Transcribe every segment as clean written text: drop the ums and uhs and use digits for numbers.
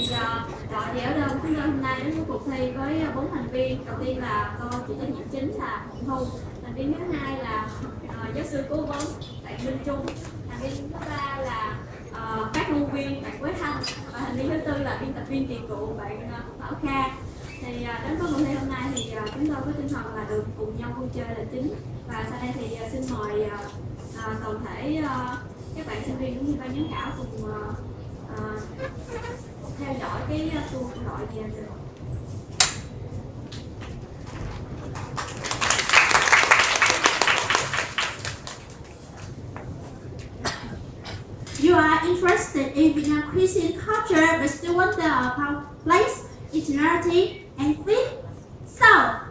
Đội chị ở đâu chúng tôi hôm nay đến với cuộc thi với 4 thành viên. Đầu tiên là cô chịu trách nhiệm chính là Hồng Thu. Thành viên thứ hai là giáo sư cố vấn bạn Minh Trung. Thành viên thứ ba là phát ngôn viên bạn Quế Thanh. Và thành viên thứ tư là biên tập viên kỳ cựu bạn Bảo Kha. Thì đến với cuộc thi hôm nay thì chúng tôi có tinh thần là được cùng nhau vui chơi là chính. Và sau đây thì xin mời toàn thể các bạn sinh viên cũng như ban giám khảo cùng theo dõi cái tour của đội Viet Nam. You are interested in Vietnam cuisine culture but still wonder about place, itinerary, and food? So,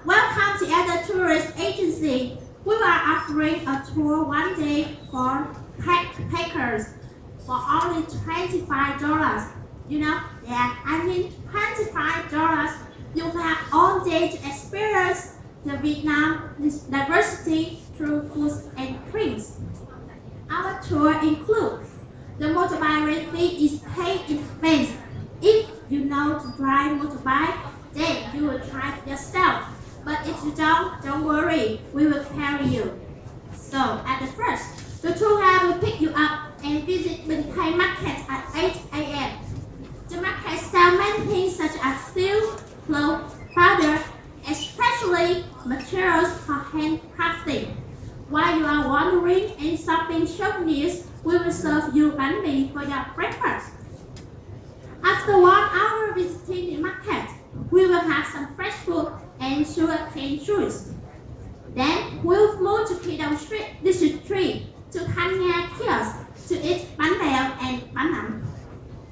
welcome to Other Tourist Agency. We are offering a tour one day for packers for only $25. You know, yeah, I mean $25. You have all day to experience the Vietnam diversity through foods and drinks. Our tour includes the motorbike rent fee is paid in advance. If you know to drive motorbike, then you will drive yourself. But if you don't worry, we will carry you. So, at the first, the tour guide will pick you up and visit Bình Khai Market at 8 a.m. The market sells many things such as steel, clothes, powder, especially materials for handcrafting. While you are wandering and shopping souvenirs, we will serve you bánh mì for your breakfast. After 1 hour visiting the market, we will have some fresh food and sugarcane juice. Then we will move to Kidong Street, District 3, to Thanh Nga Kiosk to eat bánh bèo and bánh nậm.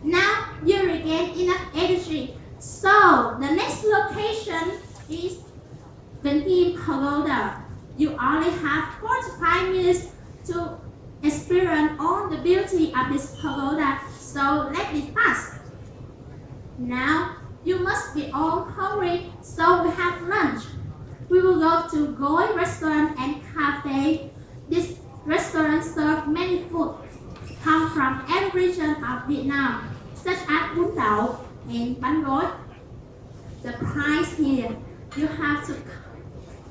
Now you regain enough energy. So the next location is Vĩnh Nghiêm Pagoda. You only have 45 minutes to experience all the beauty of this pagoda, so let it pass. Now you must be all hungry, so we have lunch. We will go to Goi Restaurant and Cafe. This restaurant serves many food come from every region of Vietnam, such as bún đậu and bánh gối. The price here, you have to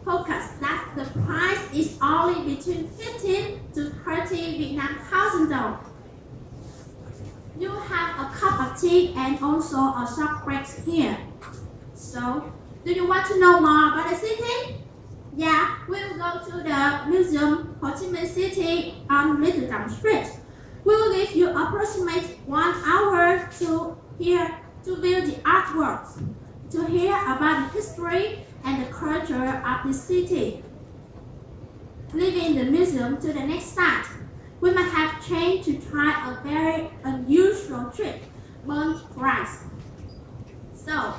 focus that the price is only between 15 to 30 Vietnam thousand dollars. You have a cup of tea and also a short break here. So, do you want to know more about the city? Yeah, we will go to the museum Ho Chi Minh City on Little Dam Street. We will give you approximately 1 hour to view the artworks, to hear about the history and the culture of the city. Leaving the museum to the next site, we might have changed to try a very unusual trick, burnt rice. So,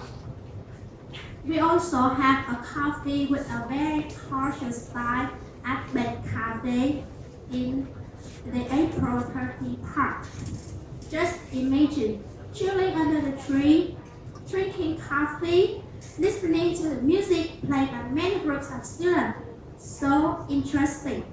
we also have a coffee with a very cautious style at Bed Cafe in the April 30 Park. Just imagine chilling under the tree, drinking coffee, listening to the music played by many groups of students. So interesting.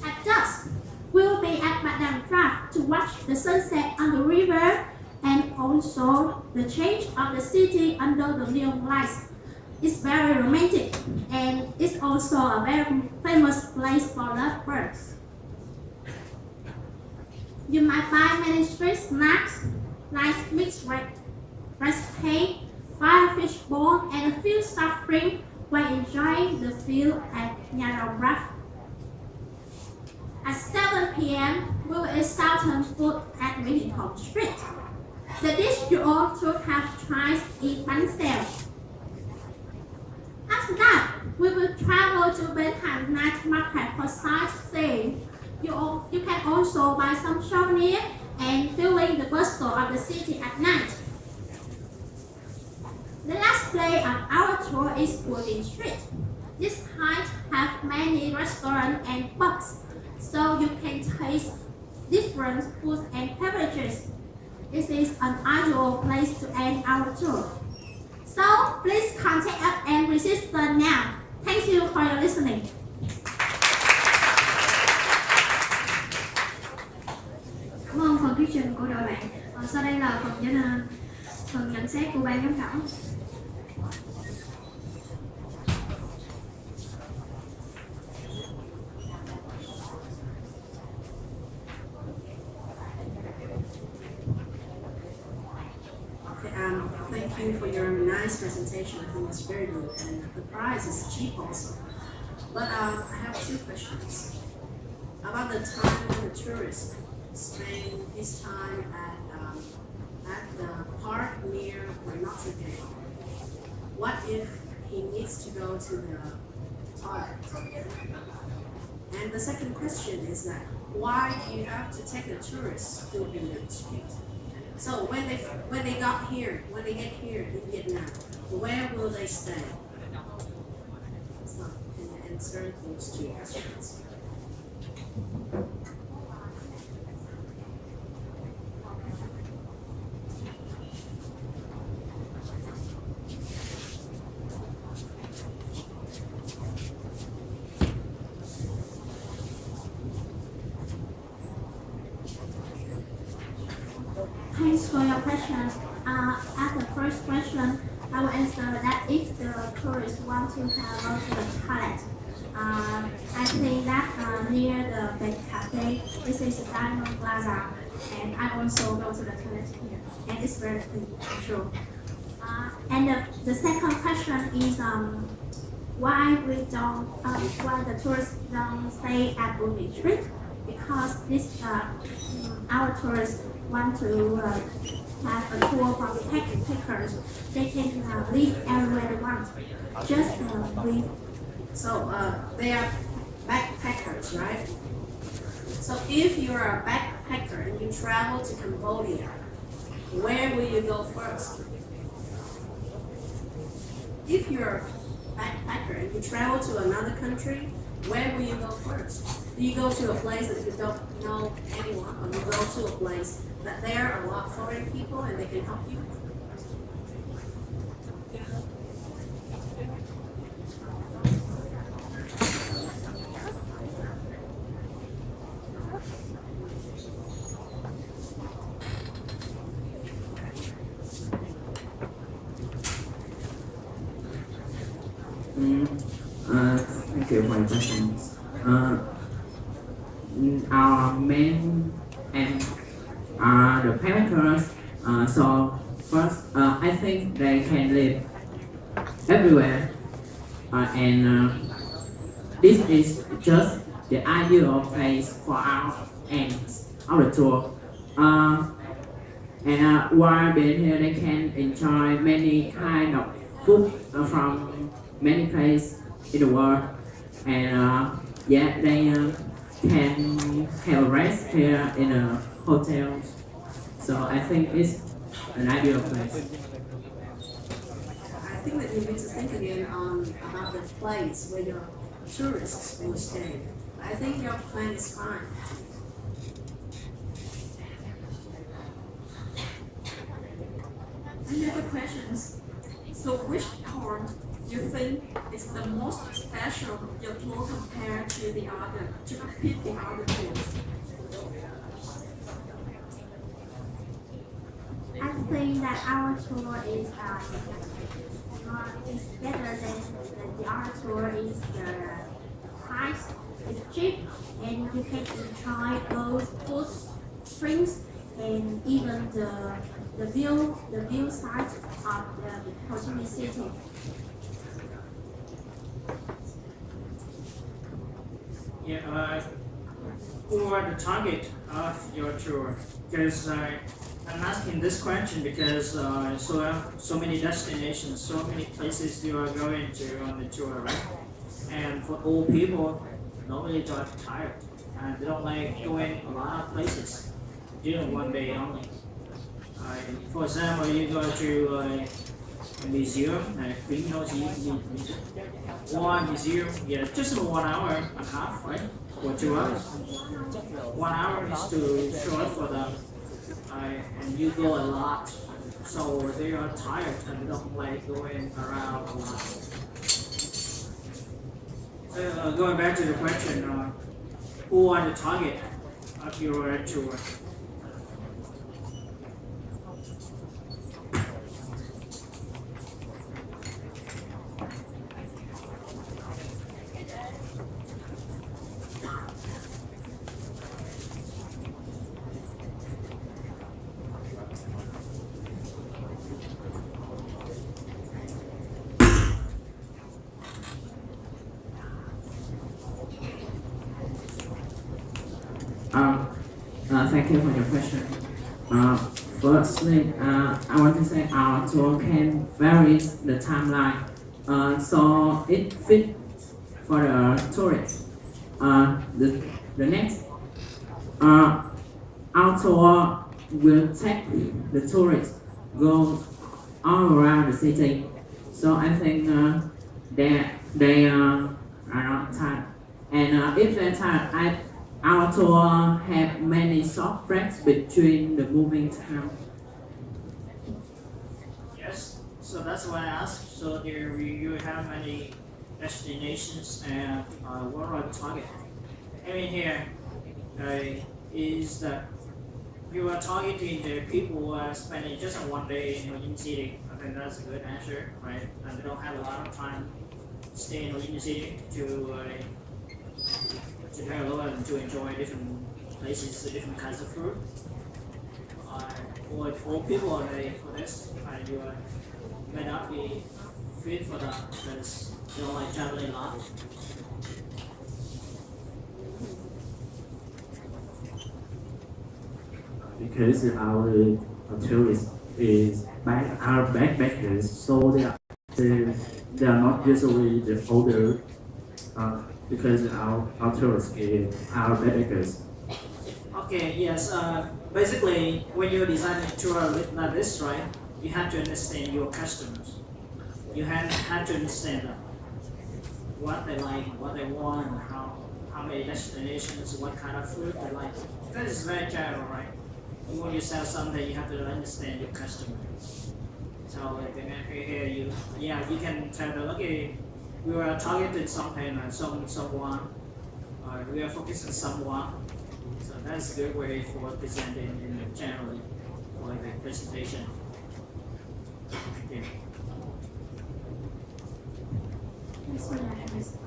At dusk, we will be at Madame Drive to watch the sunset on the river and also the change of the city under the neon lights. It's very romantic and it's also a very famous place for lovebirds. You might buy many street snacks like mixed rice cake, firefish ball, and a few soft drinks while enjoying the view at Nha Rong Rough. At 7 p.m., we will eat Southern food at Nguyễn Hồng Street. The dish you all should have tried is bánh xèo. After that, we will travel to Bến Thành Night Market for sightseeing. You can also buy some souvenir and feeling the bustle of the city at night. The last place of our tour is Putin Street. This height has many restaurants and pubs, so you can taste different foods and beverages. This is an ideal place to end our tour. So please contact us and register now. Thank you for your listening. Cảm ơn phần thuyết trình question của đội bạn. Sau đây là phần nhận xét của ban giám khảo. Thank you for your nice presentation. I think it's very good, and the price is cheap also. But I have two questions about the time when the tourist spend his time at the park near Notre Dame. What if he needs to go to the toilet? And the second question is that why do you have to take the tourists to the street? So when they get here in Vietnam, where will they stay? So can you answer those two questions? Thanks for your question. As the first question, I will answer that if the tourists want to go to the toilet, I think that near the big cafe, this is the Diamond Plaza, and I also go to the toilet here, and it's very true. And the second question is why the tourists don't stay at Boomy Street? Because our tourists want to have a tour from backpackers. They can live everywhere they want. Just live. So they are backpackers, right? So if you're a backpacker and you travel to Cambodia, where will you go first? If you're a backpacker and you travel to another country, where will you go first? Do you go to a place that you don't know anyone, or you go to a place that there are a lot of foreign people and they can help you? Thank you for your question. Our main aim are the backpackers. So first, I think they can live everywhere, and this is just the ideal place for our aims of the tour. And while being here, they can enjoy many kind of food from many places in the world, and yeah, they can have a rest here in a hotel. So I think it's an ideal place. I think that you need to think again about the place where your tourists will stay. I think your plan is fine. Any other questions? So which part you think is the most special of your tour compared to compete the other tours? I think that our tour is better than the other tour. Is the price is cheap, and you can enjoy those food springs and even the view side of the Ho Chi Minh City. Yeah, who are the target of your tour? Because I'm asking this question because so many destinations, so many places you are going to on the tour, right? And for old people, normally they are tired and they don't like going a lot of places during one day only. For example, you go to a museum, like one museum, yeah, just 1 hour and a half, right? Or 2 hours. 1 hour is too short for them, and you go a lot, so they are tired and don't like going around a lot. Going back to the question, who are the target of your tour? thank you for your question. Firstly, I want to say our tour can vary the timeline, so it fits for the tourists. The next, our tour will take the tourists go all around the city. So I think they are not tired. And if they're tired, our tour have many short breaks between the moving town. Yes, so that's why I asked. So there you have many destinations and what are the target? I mean here is that you are targeting the people who are spending just one day in Ho Chi Minh City. I think that's a good answer, right? And they don't have a lot of time to stay in Ho Chi Minh City to travel and to enjoy different places, different kinds of food. Or for people for this, you may not be fit for that because they don't like traveling a lot. Because our tourists are backpackers, so they are not usually the older because our tourists are backpackers. Okay, yes. Basically, when you're designing a tour like this, right, you have to understand your customers. You have to understand what they like, what they want, how many destinations, what kind of food they like. Because it's very general, right? When you sell something, you have to understand your customer. So like here, you can tell them, okay, we are targeting something, someone, we are focusing on someone. So that's a good way for presenting generally for the presentation. Thank you. Yes,